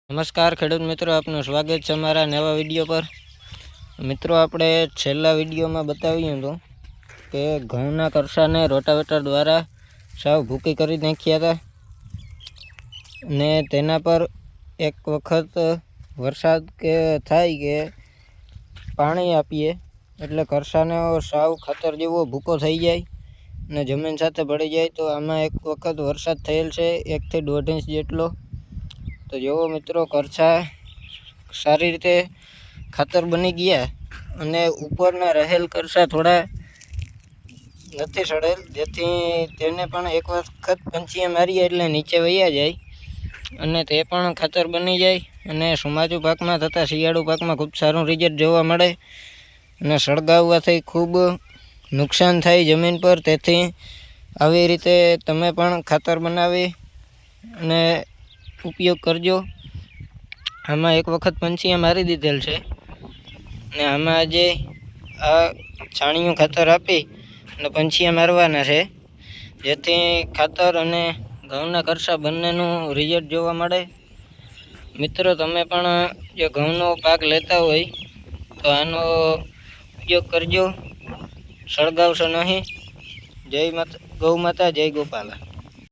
નમસ્કાર ખેડૂત મિત્રો, આપનું સ્વાગત છે અમારા નવા વિડીયો પર। મિત્રો, આપણે છેલ્લા વિડીયોમાં બતાવ્યું હતું કે ઘઉંના કરસાને રોટાવેટર દ્વારા સાવ ભૂકી કરી નાખ્યા હતા ને તેના પર એક વખત વરસાદ કે થાય કે પાણી આપીએ એટલે કરસાને સાવ ખાતર જેવો ભૂકો થઈ જાય ને જમીન સાથે ભળી જાય। તો આમાં એક વખત વરસાદ થયેલ છે 1 થી 1.5 ઇંચ જેટલો। તો જેવો મિત્રો કરછા સારી રીતે ખાતર બની ગયા અને ઉપરના રહેલ કરછા થોડા નથી સડેલ, જેથી તેને પણ એક વખત પંચીએ મારીએ એટલે નીચે વયા જાય અને તે પણ ખાતર બની જાય અને સુમાજુ પાકમાં તથા શિયાળુ પાકમાં ખૂબ સારું રિઝલ્ટ જોવા મળે અને સળગાવવાથી ખૂબ નુકસાન થાય જમીન પર। તેથી આવી રીતે તમે પણ ખાતર બનાવી અને ઉપયોગ કરજો। આમાં એક વખત પંચીએ મારી દીધેલ છે ને આમાં આજે આ છાણિયું ખાતર આપી અને પંચીએ મારવાના છે, જેથી ખાતર અને ઘઉંના કરસા બંનેનું રિઝલ્ટ જોવા મળે। મિત્રો, તમે પણ જે ઘઉંનો પાક લેતા હોય તો આનો ઉપયોગ કરજો, સળગાવશો નહીં। જય માતા, ગૌ માતા, જય ગોપાલા।